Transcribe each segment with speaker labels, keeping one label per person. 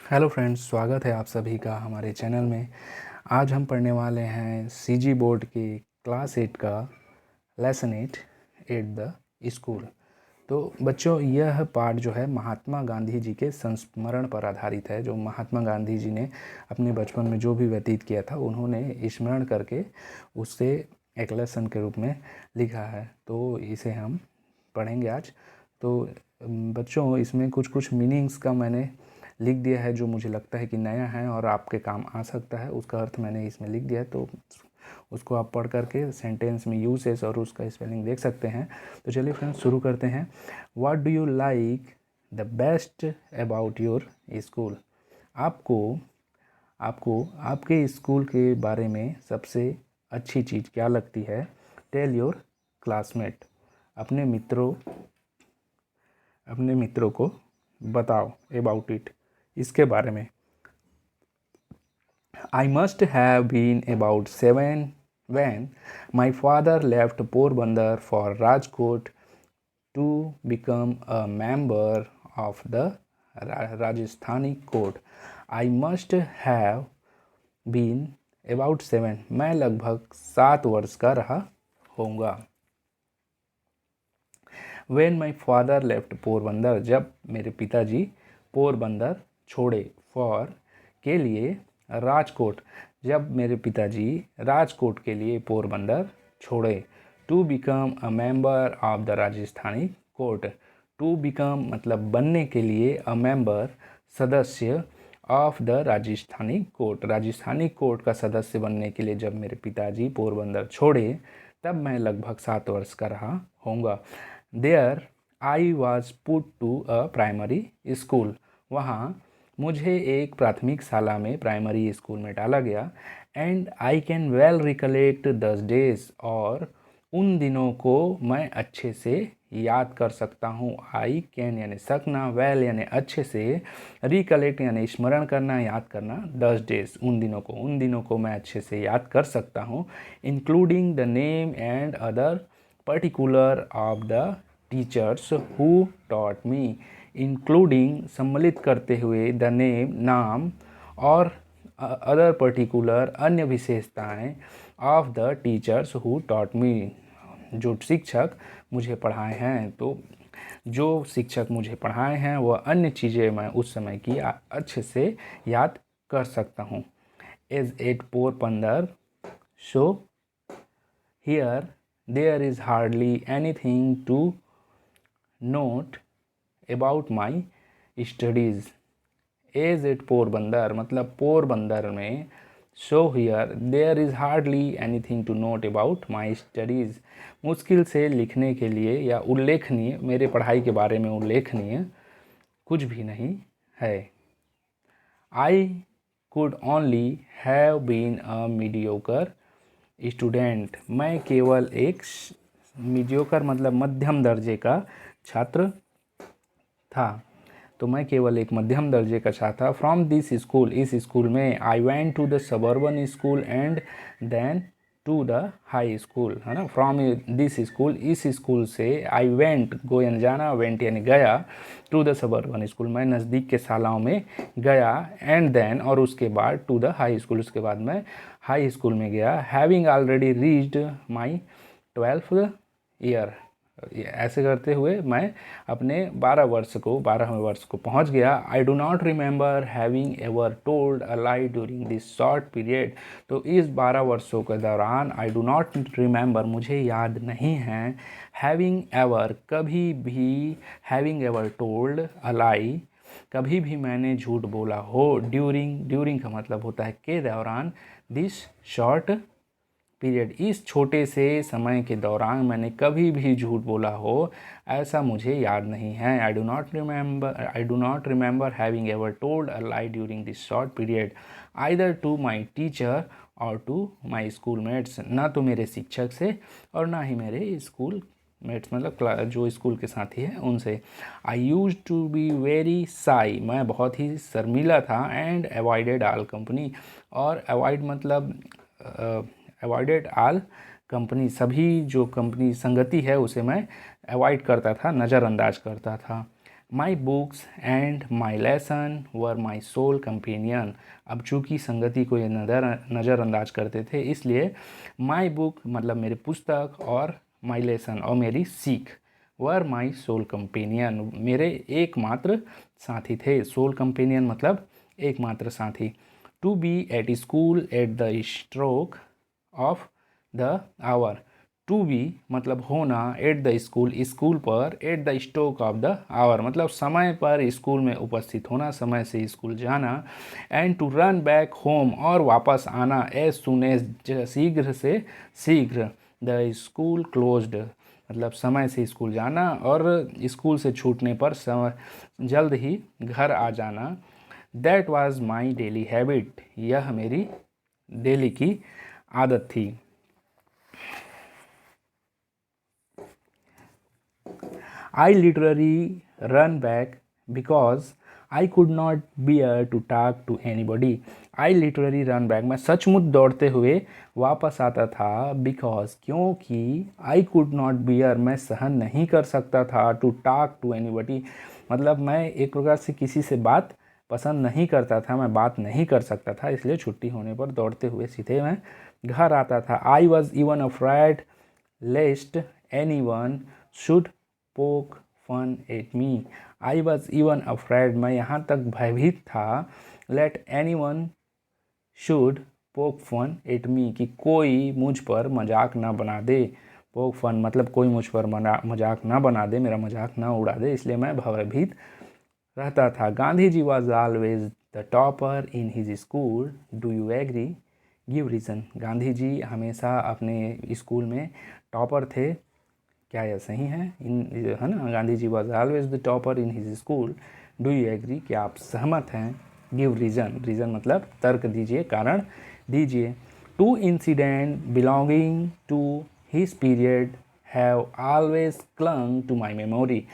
Speaker 1: Hello friends, स्वागत है आप सभी का हमारे चैनल में। आज हम पढ़ने वाले हैं सीजी बोर्ड के क्लास 8 का लेसन 8 एट द स्कूल। तो बच्चों, यह पाठ जो है महात्मा गांधी जी के संस्मरण पर आधारित है। जो महात्मा गांधी जी ने अपने बचपन में जो भी व्यतीत किया था, उन्होंने स्मरण करके उससे एक लेसन के रूप में लिखा है। तो इसे हम पढ़ेंगे आज। तो बच्चों, इसमें कुछ कुछ मीनिंग्स का मैंने लिख दिया है जो मुझे लगता है कि नया है और आपके काम आ सकता है। उसका अर्थ मैंने इसमें लिख दिया है, तो उसको आप पढ़ करके सेंटेंस में यूजेस और उसका स्पेलिंग देख सकते हैं। तो चलिए फ्रेंड्स, शुरू करते हैं। What do you like the best about your school? आपको आपको आपके स्कूल के बारे में सबसे अच्छी चीज़ क्या लगती है? Tell your classmate. अपने मित्रों को बताओ। अबाउट इट, इसके बारे में। I must have been about 7 when my father left Porbandar for Rajkot to become a member of the Rajasthani court. I must have been about 7. मैं लगभग 7 वर्ष का रहा होऊंगा। When my father left Porbandar, जब मेरे पिताजी पोरबंदर छोड़े। For के लिए, राजकोट, जब मेरे पिताजी राजकोट के लिए पोरबंदर छोड़े। To become a member of the Rajasthani court. To become मतलब बनने के लिए, अ मेंबर सदस्य, of the Rajasthani court, Rajasthani court का सदस्य बनने के लिए जब मेरे पिताजी पोरबंदर छोड़े, तब मैं लगभग 7 वर्ष का रहा होऊंगा। There I was put to a primary school. वहाँ मुझे एक प्राथमिक शाला में, प्राइमरी स्कूल में डाला गया। And I can well recollect दस डेज, और उन दिनों को मैं अच्छे से याद कर सकता हूँ। आई कैन यानी सकना, वेल यानी अच्छे से, रिकलेक्ट यानी स्मरण करना, याद करना। 10 डेज, उन दिनों को मैं अच्छे से याद कर सकता हूँ। Including the name and other particular of the teachers who taught me. Including सम्मिलित करते हुए, द नेम नाम, और अदर पर्टिकुलर अन्य विशेषताएं, of the teachers who taught me, जो शिक्षक मुझे पढ़ाए हैं। तो जो शिक्षक मुझे पढ़ाए हैं वह अन्य चीज़ें मैं उस समय की अच्छे से याद कर सकता हूँ। As at Porbandar, so here there is hardly anything to note about my studies. As at Porbandar मतलब पोरबंदर में, so here there is hardly anything to note about my studies, मुश्किल से लिखने के लिए या उल्लेखनीय, मेरे पढ़ाई के बारे में उल्लेखनीय कुछ भी नहीं है। I could only have been a mediocre student. मैं केवल एक मीडियोकर मतलब मध्यम दर्जे का छात्र था। तो मैं केवल एक मध्यम दर्जे का छात्र था। फ्रॉम दिस स्कूल, इस स्कूल में, I went to the suburban school and then to the high school, है ना। फ्रॉम दिस स्कूल, इस स्कूल से, आई वेंट, गो यानी जाना, वेंट यानी गया, टू द सबर्बन स्कूल, मैं नज़दीक के शालाओं में गया। एंड देन, और उसके बाद, टू द हाई स्कूल, उसके बाद मैं हाई स्कूल में गया। हैविंग ऑलरेडी रीच्ड माई 12th ईयर, ऐसे करते हुए मैं अपने 12वें वर्ष को पहुंच गया। आई do not remember having ever told a lie during this short period. तो इस 12 वर्षों के दौरान, आई डू नॉट रिमेंबर मुझे याद नहीं है, हैविंग एवर कभी भी, हैविंग एवर टोल्ड अ लाई कभी भी मैंने झूठ बोला हो। ड्यूरिंग का मतलब होता है के दौरान, दिस शॉर्ट पीरियड, इस छोटे से समय के दौरान मैंने कभी भी झूठ बोला हो, ऐसा मुझे याद नहीं है। I do not remember having ever told a lie during this short period, either to my teacher or to my school mates, ना तो मेरे शिक्षक से और ना ही मेरे स्कूल मेट्स मतलब जो स्कूल के साथी हैं उनसे। I used to be very shy, मैं बहुत ही शर्मीला था। एंड अवॉइडेड आल कंपनी, और अवॉइड मतलब अवॉइडेड आल कंपनी, सभी जो कंपनी संगति है उसे मैं अवॉइड करता था, नज़रअंदाज करता था। My books and my lesson were my sole companion. अब चूँकि संगति को ये नज़रअंदाज करते थे, इसलिए माई बुक मतलब मेरी पुस्तक और माई लेसन और मेरी सीख वर माई सोल कंपेनियन मेरे एकमात्र साथी थे। सोल कंपेनियन मतलब एकमात्र साथी। To be at school at the stroke of the hour. To be मतलब होना, एट द स्कूल स्कूल पर, at the stroke of the hour मतलब समय पर स्कूल में उपस्थित होना, समय से स्कूल जाना। And to run back home और वापस आना, एज सुन एज शीघ्र से शीघ्र। द स्कूल क्लोज्ड मतलब समय से स्कूल जाना और स्कूल से छूटने पर समय जल्द ही घर आ जाना। That was my daily habit, यह मेरी डेली की आदत थी। I literally run back because I could not bear to talk to anybody. I literally run back मैं सचमुच दौड़ते हुए वापस आता था because क्योंकि I could not bear मैं सहन नहीं कर सकता था to talk to anybody मतलब मैं एक प्रकार से किसी से बात पसंद नहीं करता था, मैं बात नहीं कर सकता था, इसलिए छुट्टी होने पर दौड़ते हुए सीधे मैं घर आता था। I was even afraid lest anyone should poke fun at me. I was even afraid मैं यहाँ तक भयभीत था let anyone should poke fun at me कि कोई मुझ पर मजाक ना बना दे। poke fun मतलब कोई मुझ पर मजाक ना बना दे, मेरा मजाक ना उड़ा दे, इसलिए मैं भयभीत रहता था। Gandhi ji was always the topper in his school. Do you agree? Give reason. Gandhi ji हमेशा अपने स्कूल में टॉपर थे, क्या यह सही है? है ना, Gandhi ji was always the topper in his school. Do you agree, क्या आप सहमत हैं? गिव रीज़न, रीज़न मतलब तर्क दीजिए, कारण दीजिए। Two incidents belonging to his period have always clung to my memory.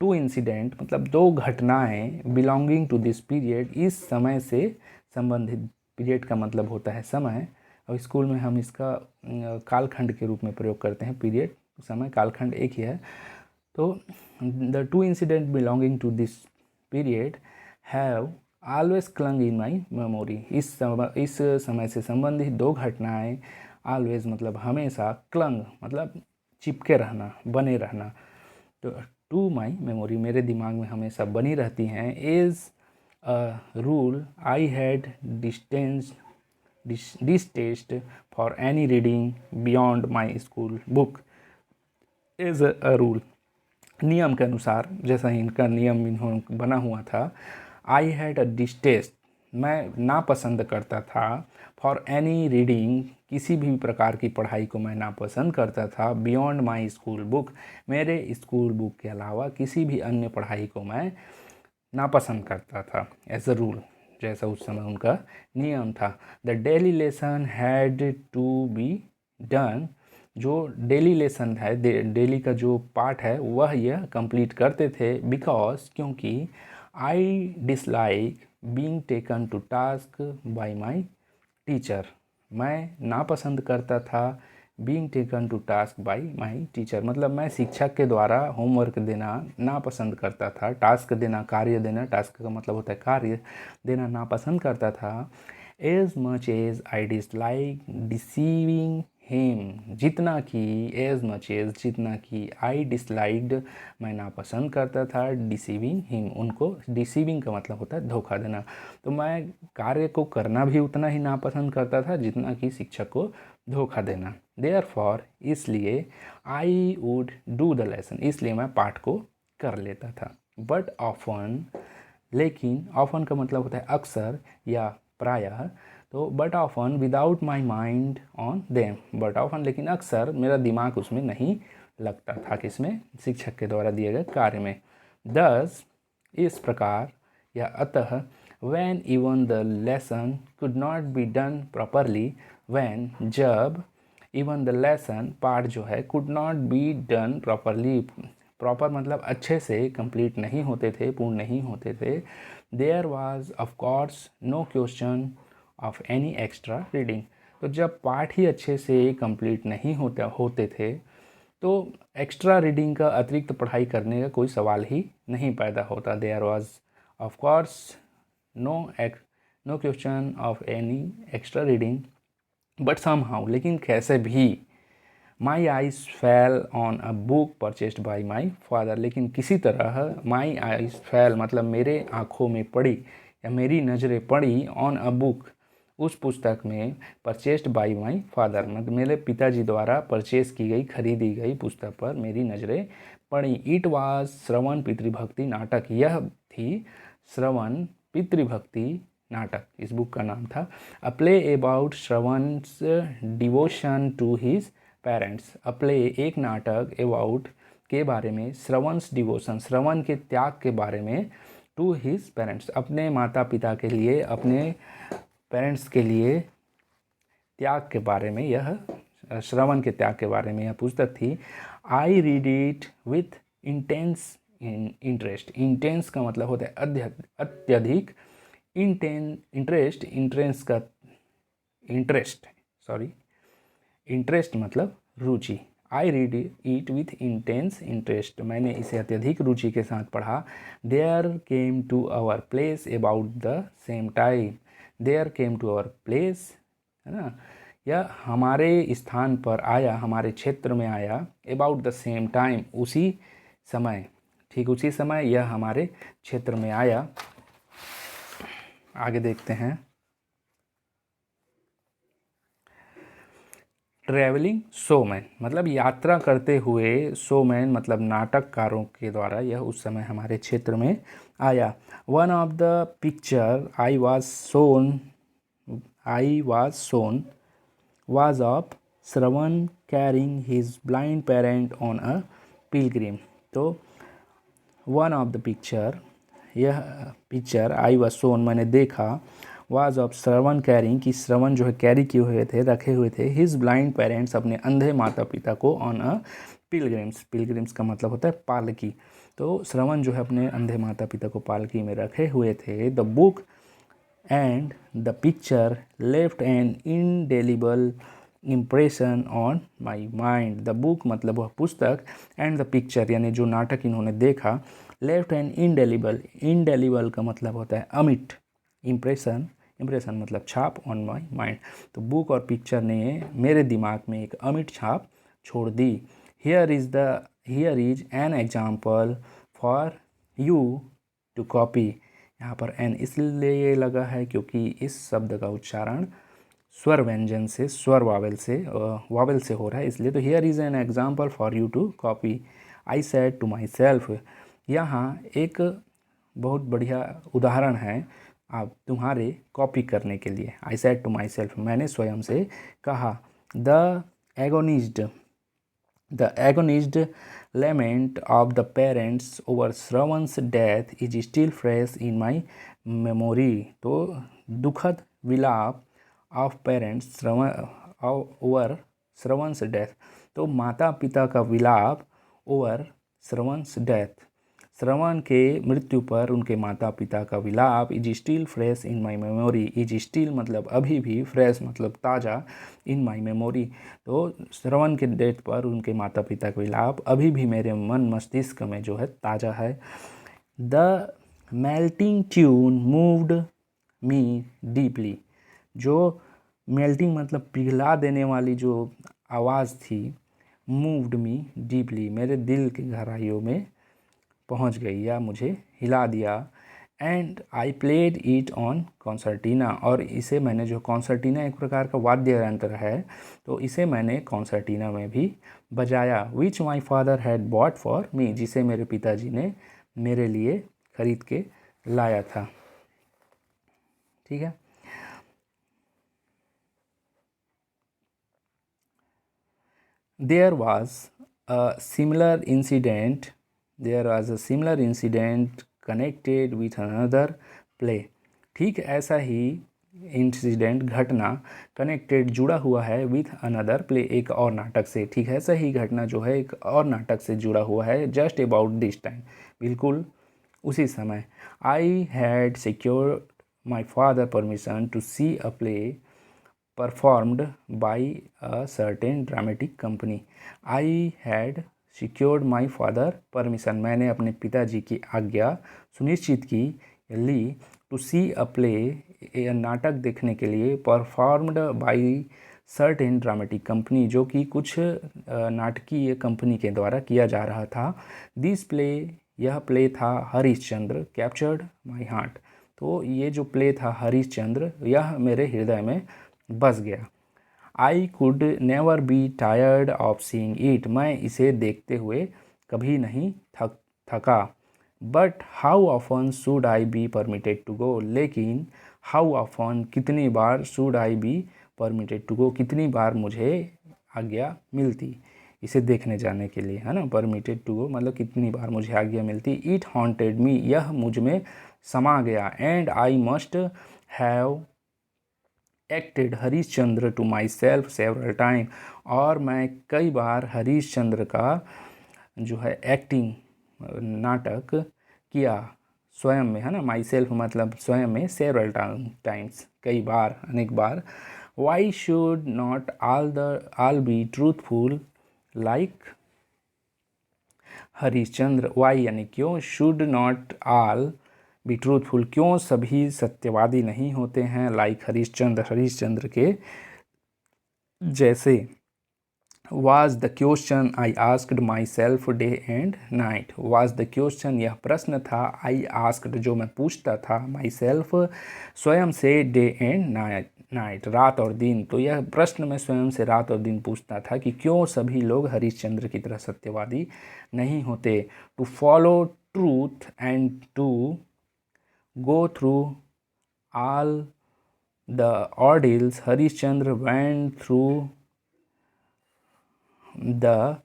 Speaker 1: Two incidents मतलब दो घटनाएं, बिलोंगिंग टू दिस पीरियड इस समय से संबंधित। पीरियड का मतलब होता है समय, और स्कूल में हम इसका कालखंड के रूप में प्रयोग करते हैं। पीरियड समय, कालखंड एक ही है। तो the two incidents belonging to this period have always clung in my memory. इस समय से संबंधित दो घटनाएं, ऑलवेज मतलब हमेशा, क्लंग मतलब चिपके रहना, बने रहना, तो टू माई मेमोरी मेरे दिमाग में हमेशा बनी रहती हैं। As a rule I had distaste for any reading beyond my school book. As a rule नियम के अनुसार, जैसा इनका नियम बना हुआ था। आई हैड अ डिस्टेस्ट मैं नापसंद करता था, फॉर एनी रीडिंग किसी भी प्रकार की पढ़ाई को मैं नापसंद करता था, बियॉन्ड माई स्कूल बुक मेरे स्कूल बुक के अलावा किसी भी अन्य पढ़ाई को मैं नापसंद करता था, एज अ रूल, जैसा उस समय उनका नियम था। The daily lesson had to be done, जो डेली लेसन है, डेली का जो पाठ है वह यह कंप्लीट करते थे। बिकॉज क्योंकि I dislike being taken to task by my teacher, मैं नापसंद करता था being taken to task by my teacher मतलब मैं शिक्षक के द्वारा होमवर्क देना नापसंद करता था। टास्क देना, कार्य देना, टास्क का मतलब होता है कार्य देना, नापसंद करता था। As much as I dislike deceiving him, जितना कि, एज मच एज जितना कि, आई डिसलाइक्ड मैं नापसंद करता था, डिसीविंग हिम उनको, डिसीविंग का मतलब होता है धोखा देना, तो मैं कार्य को करना भी उतना ही नापसंद करता था जितना कि शिक्षक को धोखा देना। देयरफॉर इसलिए, I would do the lesson इसलिए मैं पाठ को कर लेता था। बट ऑफन लेकिन, ऑफन का मतलब होता है अक्सर या प्रायः, तो but often without my mind on them, but often लेकिन अक्सर मेरा दिमाग उसमें नहीं लगता था, किसमें? शिक्षक के द्वारा दिए गए कार्य में। दस इस प्रकार या अतः, when even the lesson could not be done properly, when जब, even the lesson पाठ जो है, could not be done properly proper मतलब अच्छे से कंप्लीट नहीं होते थे, पूर्ण नहीं होते थे। There was of course no question of any extra reading, तो जब पाठ ही अच्छे से कंप्लीट नहीं होते थे तो एक्स्ट्रा रीडिंग का अतिरिक्त पढ़ाई करने का कोई सवाल ही नहीं पैदा होता। There was of course no question of any extra reading but somehow, लेकिन कैसे भी, my eyes fell on a book purchased by my father, लेकिन किसी तरह माई आइज़ फेल मतलब मेरे आँखों में पड़ी या मेरी नज़रें पड़ी ऑन अ बुक उस पुस्तक में, परचेस्ड बाई माई फादर मतलब मेरे पिताजी द्वारा परचेस की गई खरीदी गई पुस्तक पर मेरी नज़रें पड़ी। इट वाज श्रवण पितृभक्ति नाटक, यह थी श्रवण पितृभक्ति नाटक, इस बुक का नाम था। A play about Shravan's devotion to his parents, a play एक नाटक अबाउट के बारे में, श्रवण's डिवोशन श्रवण के त्याग के बारे में, टू हिज पेरेंट्स अपने माता पिता के लिए, अपने पेरेंट्स के लिए त्याग के बारे में, यह श्रवण के त्याग के बारे में यह पुस्तक थी। I read it with intense interest, intense का मतलब होता है अत्यधिक, इंटरेस्ट का इंटरेस्ट मतलब रुचि। I read it with intense interest, मैंने इसे अत्यधिक रुचि के साथ पढ़ा। There came to our place about the same time, there came to our place, है ना, यह हमारे स्थान पर आया, हमारे क्षेत्र में आया, अबाउट द सेम टाइम उसी समय, ठीक उसी समय यह हमारे क्षेत्र में आया। आगे देखते हैं। ट्रैवलिंग शोमैन मतलब यात्रा करते हुए शोमैन मतलब नाटककारों के द्वारा यह उस समय हमारे क्षेत्र में आया। One of the picture I was shown was of Shravan carrying his blind parent on a pilgrim, तो वन ऑफ द पिक्चर, यह पिक्चर आई वाज शोन मैंने देखा, वाज ऑफ श्रवण कैरिंग कि श्रवण जो है कैरी किए हुए थे, रखे हुए थे, हिज ब्लाइंड पेरेंट्स अपने अंधे माता पिता को, ऑन अ पिलग्रिम्स का मतलब होता है पालकी, तो श्रवण जो है अपने अंधे माता पिता को पालकी में रखे हुए थे। The book and the picture left N indelible impression on my mind, the book मतलब वह पुस्तक, एंड द पिक्चर यानी जो नाटक इन्होंने देखा, लेफ्ट एन इनडेलिबल का मतलब होता है अमिट, इम्प्रेशन मतलब छाप, ऑन माई माइंड, तो बुक और पिक्चर ने मेरे दिमाग में एक अमिट छाप छोड़ दी। Here is an example for you to copy, यहाँ पर एन इसलिए लगा है क्योंकि इस शब्द का उच्चारण स्वर व्यंजन से, स्वर वावेल से हो रहा है, इसलिए। तो here is an example for you to copy, I said to myself, यहाँ एक बहुत बढ़िया उदाहरण है आप तुम्हारे कॉपी करने के लिए। I said to myself मैंने स्वयं से कहा। The agonised lament of the parents over Shravan's death is still fresh in my memory, तो दुखद विलाप ऑफ पेरेंट्स ओवर श्रवण's डेथ, तो माता पिता का विलाप ओवर श्रवण's डेथ, श्रवण के मृत्यु पर उनके माता पिता का विलाप, is still fresh in my memory, is still मतलब अभी भी, फ्रेश मतलब ताज़ा, इन माई मेमोरी, तो श्रवण के डेथ पर उनके माता पिता का विलाप अभी भी मेरे मन मस्तिष्क में जो है ताज़ा है। The melting tune moved me deeply, जो मेल्टिंग मतलब पिघला देने वाली जो आवाज़ थी, मूव्ड मी डीपली मेरे दिल की गहराइयों में पहुंच गई या मुझे हिला दिया। And I played it on concertina, और इसे मैंने, जो कॉन्सर्टिना एक प्रकार का वाद्य यंत्र है, तो इसे मैंने कॉन्सर्टिना में भी बजाया। Which my father had bought for me, जिसे मेरे पिताजी ने मेरे लिए खरीद के लाया था। ठीक है। There was a similar incident connected with another play, ठीक ऐसा ही इंसिडेंट घटना कनेक्टेड जुड़ा हुआ है विथ अनदर प्ले, एक और नाटक से, ठीक ऐसा ही घटना जो है एक और नाटक से जुड़ा हुआ है, जस्ट अबाउट दिस टाइम, बिल्कुल उसी समय। I had secured my father permission to see a play performed by a certain dramatic company. I had secured my father permission, मैंने अपने पिताजी की आज्ञा सुनिश्चित की ली टू सी अ प्ले, नाटक देखने के लिए, performed by certain dramatic company, जो कि कुछ नाटकीय कंपनी के द्वारा किया जा रहा था। दिस प्ले, यह प्ले था हरिश्चंद्र, कैप्चर्ड माई हार्ट, तो ये जो प्ले था हरिश्चंद्र, यह मेरे हृदय में बस गया। I could never be tired of seeing it, मैं इसे देखते हुए कभी नहीं थका। But how often should I be permitted to go, लेकिन हाउ ऑफन, कितनी बार, should I be permitted to go, कितनी बार मुझे आज्ञा मिलती इसे देखने जाने के लिए, है ना। परमिटेड टू गो मतलब कितनी बार मुझे आज्ञा मिलती। इट हॉन्टेड मी, यह मुझ में समा गया। And I must have acted Harishchandra to myself several time, और मैं कई बार हरीशचंद्र का जो है एक्टिंग, नाटक किया स्वयं में, है ना। माई सेल्फ मतलब स्वयं में, सेवरल टाइम्स कई बार, अनेक बार। Why should not all be truthful like Harishchandra, why यानी क्यों, should not all be truthful, क्यों सभी सत्यवादी नहीं होते हैं, लाइक हरिश्चंद्र, हरिश्चंद्र के जैसे। Was the question I asked my self day and night, was the question, यह प्रश्न था, आई आस्क्ड, जो मैं पूछता था, माई सेल्फ, स्वयं से, डे एंड नाइट, रात और दिन, तो यह प्रश्न मैं स्वयं से रात और दिन पूछता था कि क्यों सभी लोग हरिश्चंद्र की तरह सत्यवादी नहीं होते। To follow truth and to go through all the ordeals, Harishchandra went through the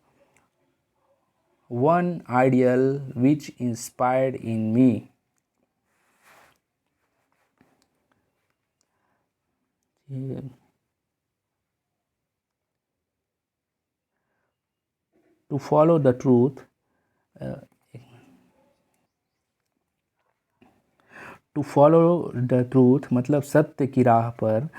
Speaker 1: one ideal which inspired in me. To follow the truth, to follow the truth मतलब सत्य की राह पर,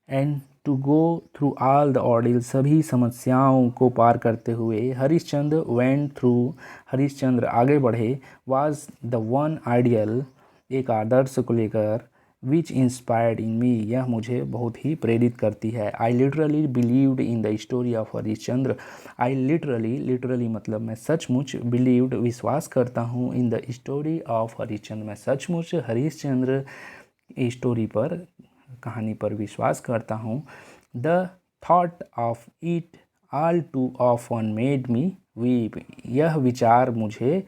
Speaker 1: and to go through all the ordeal, सभी समस्याओं को पार करते हुए, हरिश्चंद्र वेंट थ्रू, हरिश्चंद्र आगे बढ़े, वाज द वन आइडियल, एक आदर्श को लेकर, विच इंस्पायर्ड इन मी, यह मुझे बहुत ही प्रेरित करती है। I literally believed in the story of Harishchandra, I literally, literally मतलब मैं सचमुच, बिलीव्ड विश्वास करता हूँ, in the story of Harishchandra, मैं सचमुच हरिश्चंद्र स्टोरी पर, कहानी पर विश्वास करता हूँ। The thought of it all too often made me weep, यह विचार मुझे,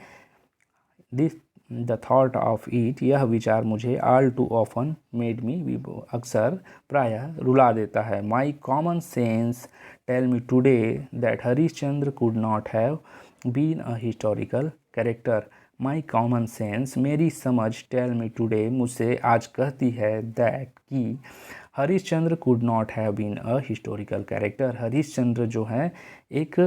Speaker 1: this the thought of it, यह विचार मुझे, all too often made me weep, अक्सर प्रायः रुला देता है। My common sense tell me today that Harishchandra could not have been a historical character, my common sense, मेरी समझ, टेल मी टुडे, मुझसे आज कहती है, दैट कि Harishchandra could not have been a historical character, Harishchandra जो है एक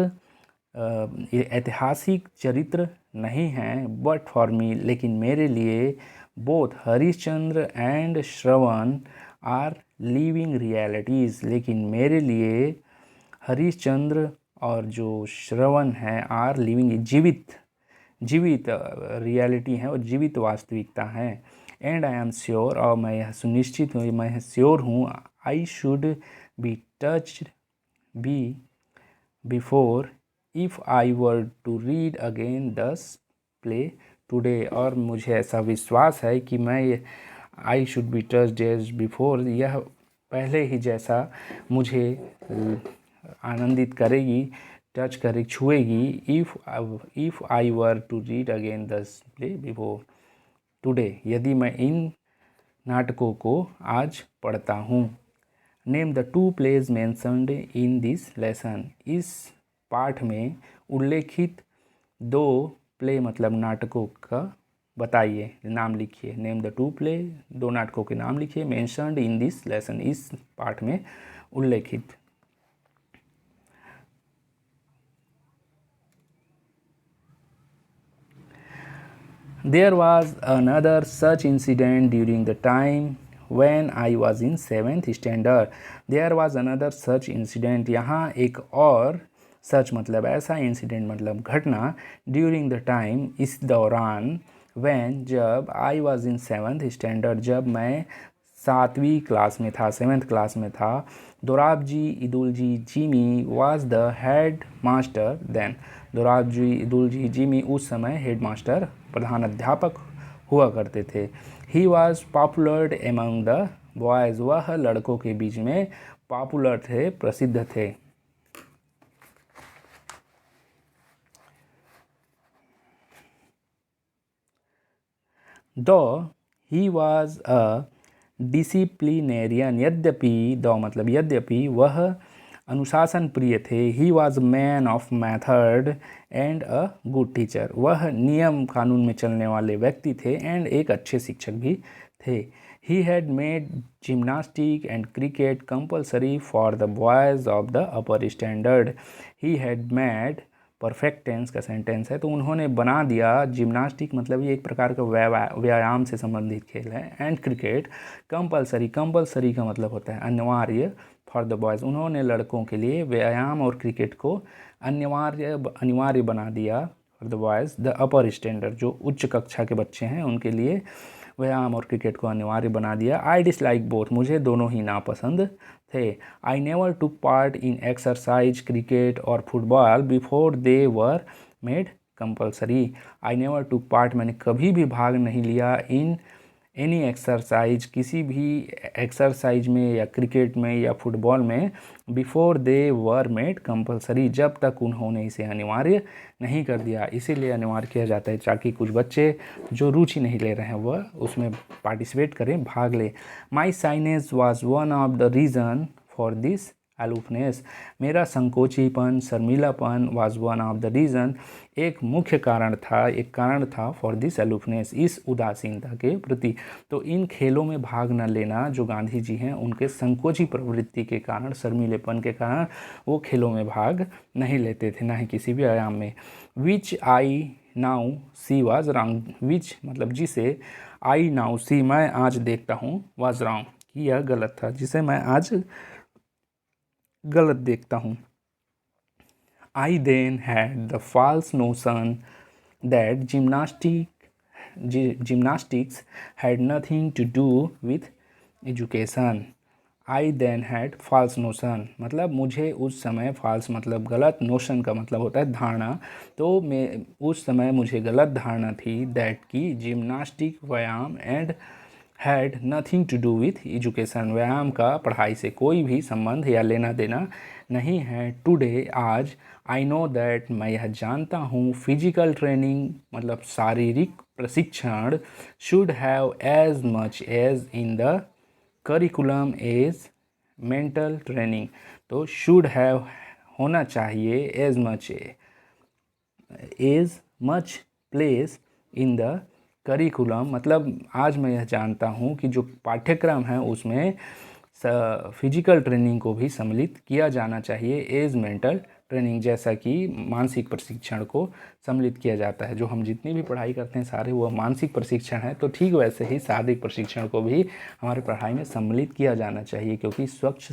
Speaker 1: ऐतिहासिक चरित्र नहीं हैं, बट फॉर मी, लेकिन मेरे लिए, both Harishchandra and Shravan are living realities, लेकिन मेरे लिए हरिश्चंद्र और जो श्रवण है, आर लिविंग, जीवित रियलिटी है और जीवित वास्तविकता है। एंड आई एम श्योर, और मैं यह सुनिश्चित हूँ, मैं श्योर हूँ, I should be touched be before if I were to read again this play today, और मुझे ऐसा विश्वास है कि मैं, I should be touched as before, यह पहले ही जैसा मुझे आनंदित करेगी, टच करे, छुएगी, if I were to read again this play before today, यदि मैं इन नाटकों को आज पढ़ता हूँ। Name the two plays mentioned in this lesson, इस पाठ में उल्लेखित दो प्ले मतलब नाटकों का बताइए, नाम लिखिए। नेम द टू प्ले, दो नाटकों के नाम लिखिए, मेंशन्ड इन दिस लेसन, इस पाठ में उल्लेखित। There was another such incident during the time when I was in 7th standard. There was another such incident. यहाँ एक और सच मतलब ऐसा इंसिडेंट मतलब घटना ड्यूरिंग द टाइम इस दौरान when जब I was in 7th standard जब मैं 7वीं क्लास में था 7th क्लास में था Dorabji Edulji Gimi was the head master then. Dorabji Edulji Gimi उस समय हेड मास्टर प्रधान अध्यापक हुआ करते थे. He was popular among the boys. वह लड़कों के बीच में पॉपुलर थे, प्रसिद्ध थे. Though he was a disciplinarian, यद्यपि दो मतलब यद्यपि वह अनुशासन प्रिय थे. He was man of method and a good teacher. वह नियम कानून में चलने वाले व्यक्ति थे एंड एक अच्छे शिक्षक भी थे. He had made gymnastic and cricket compulsory for the boys of the upper standard. He had made perfect tense का सेंटेंस है तो उन्होंने बना दिया. जिम्नास्टिक मतलब ये एक प्रकार का व्यायाम से संबंधित खेल है. एंड क्रिकेट कंपल्सरी, कंपल्सरी का मतलब होता है अनिवार्य. फॉर द बॉयज़ उन्होंने लड़कों के लिए व्यायाम और क्रिकेट को अनिवार्य बना दिया. For the boys the upper standard जो उच्च कक्षा के बच्चे हैं उनके लिए व्यायाम और क्रिकेट को अनिवार्य बना दिया. आई डिसलाइक बोथ, मुझे दोनों ही नापसंद थे. I never took part in exercise cricket और football before they were made compulsory. I never took part मैंने कभी भी भाग नहीं लिया. इन एनी एक्सरसाइज किसी भी एक्सरसाइज में या क्रिकेट में या फुटबॉल में before they were made compulsory जब तक उन्होंने इसे अनिवार्य नहीं कर दिया. इसीलिए अनिवार्य किया जाता है ताकि कुछ बच्चे जो रुचि नहीं ले रहे हैं वह उसमें पार्टिसिपेट करें, भाग लें. My shyness was one of the reason for this aloofness. मेरा संकोचीपन, शर्मीलापन was one of the reason एक मुख्य कारण था फॉर दिस एलूफनेस इस उदासीनता के प्रति. तो इन खेलों में भाग न लेना जो गांधी जी हैं उनके संकोची प्रवृत्ति के कारण, शर्मीलेपन के कारण वो खेलों में भाग नहीं लेते थे, ना ही किसी भी आयाम में. Which I now see was wrong. Which मतलब जिसे आई नाउ सी मैं आज देखता हूँ वाज रॉन्ग कि यह गलत था, जिसे मैं आज गलत देखता हूँ. I then had the false notion that gymnastics had nothing to do with education. I then had false notion मतलब मुझे उस समय false मतलब गलत, notion का मतलब होता है धारणा. तो मैं उस समय मुझे गलत धारणा थी that कि जिम्नास्टिक व्यायाम and had nothing to do with education व्यायाम का पढ़ाई से कोई भी संबंध या लेना देना नहीं है. टुडे आज आई नो दैट मैं यह जानता हूँ फिजिकल ट्रेनिंग मतलब शारीरिक प्रशिक्षण should have as much as in the curriculum as mental training. तो शुड हैव होना चाहिए as much place in the curriculum मतलब आज मैं यह जानता हूँ कि जो पाठ्यक्रम है उसमें फिजिकल ट्रेनिंग को भी सम्मिलित किया जाना चाहिए एज मेंटल ट्रेनिंग जैसा कि मानसिक प्रशिक्षण को सम्मिलित किया जाता है. जो हम जितनी भी पढ़ाई करते हैं सारे वो मानसिक प्रशिक्षण है. तो ठीक वैसे ही शारीरिक प्रशिक्षण को भी हमारे पढ़ाई में सम्मिलित किया जाना चाहिए क्योंकि स्वस्थ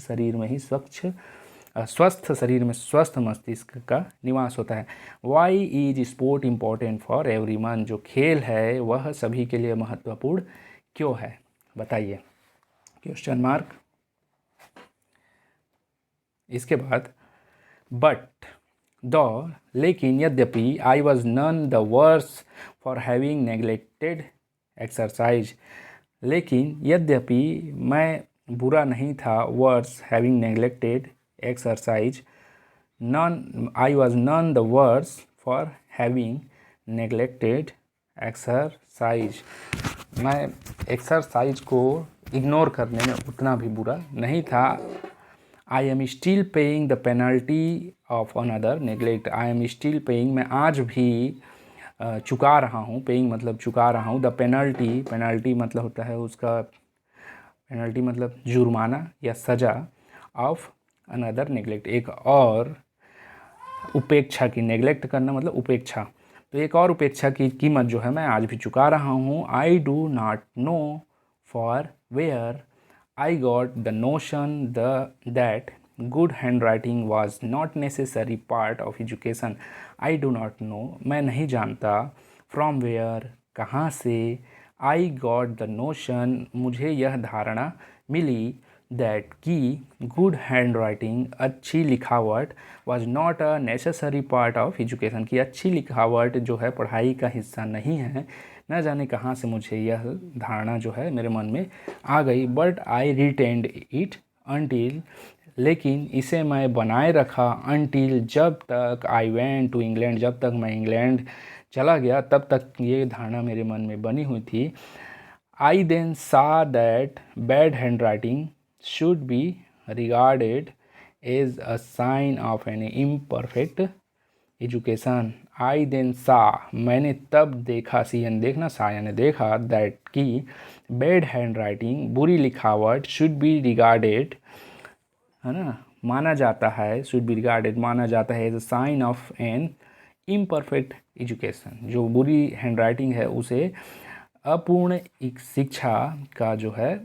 Speaker 1: शरीर में स्वस्थ मस्तिष्क का निवास होता है. Why is sport important for everyone. जो खेल है वह सभी के लिए महत्वपूर्ण क्यों है, बताइए. Question mark. इसके बाद बट दो लेकिन यद्यपि I was none the worse for having neglected exercise. लेकिन यद्यपि मैं बुरा नहीं था worse having neglected exercise. I was none the worse for having neglected exercise. मैं एक्सरसाइज को इग्नोर करने में उतना भी बुरा नहीं था. I am still paying the penalty of another neglect. I am still paying मैं आज भी चुका रहा हूँ. पेइंग मतलब चुका रहा हूँ. द पेनल्टी मतलब होता है उसका पेनल्टी मतलब जुर्माना या सज़ा. ऑफ अनदर नेग्लेक्ट एक और उपेक्षा की. नेग्लेक्ट करना मतलब उपेक्षा. तो एक और उपेक्षा की कीमत जो है मैं आज भी चुका रहा हूँ. आई do not know for where I got the notion that good handwriting was not necessary part of education. I do not know, मैं नहीं जानता, from where, कहाँ से, I got the notion, मुझे यह धारणा मिली, that कि good handwriting, अच्छी लिखावट, was not a necessary part of education, कि अच्छी लिखावट जो है पढ़ाई का हिस्सा नहीं है। न जाने कहाँ से मुझे यह धारणा जो है मेरे मन में आ गई, but I retained it until, लेकिन इसे मैं बनाए रखा अनटिल, जब तक आई वेंट टू इंग्लैंड, जब तक मैं इंग्लैंड चला गया तब तक ये धारणा मेरे मन में बनी हुई थी। I then saw that bad handwriting should be regarded as a sign of an imperfect education. I then saw, मैंने तब देखा, सी यानी देखना, सा यानी देखा, दैट कि बैड हैंड राइटिंग, बुरी लिखावट, शुड बी रिगार्डेड, है ना, माना जाता है, शुड बी रिगार्डेड माना जाता है as a sign of an imperfect education, जो बुरी हैंड राइटिंग है उसे अपूर्ण शिक्षा का जो है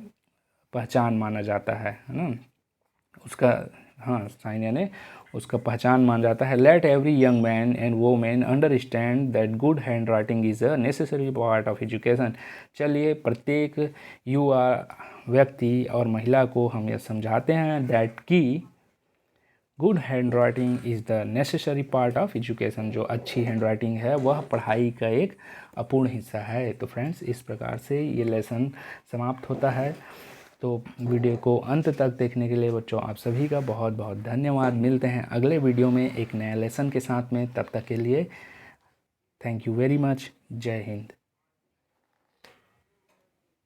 Speaker 1: पहचान माना जाता है ना, उसका, हाँ, साइन यानी उसका पहचान माना जाता है। Let every young man and women understand that good handwriting is a necessary part of education. चलिए प्रत्येक युवा व्यक्ति और महिला को हम यह समझाते हैं दैट कि good handwriting is the necessary part of education, जो अच्छी हैंड राइटिंग है वह पढ़ाई का एक अपूर्ण हिस्सा है। तो फ्रेंड्स, इस प्रकार से ये लेसन समाप्त होता है। तो वीडियो को अंत तक देखने के लिए बच्चों आप सभी का बहुत बहुत धन्यवाद। मिलते हैं अगले वीडियो में एक नया लेसन के साथ में, तब तक के लिए थैंक यू वेरी मच। जय हिंद।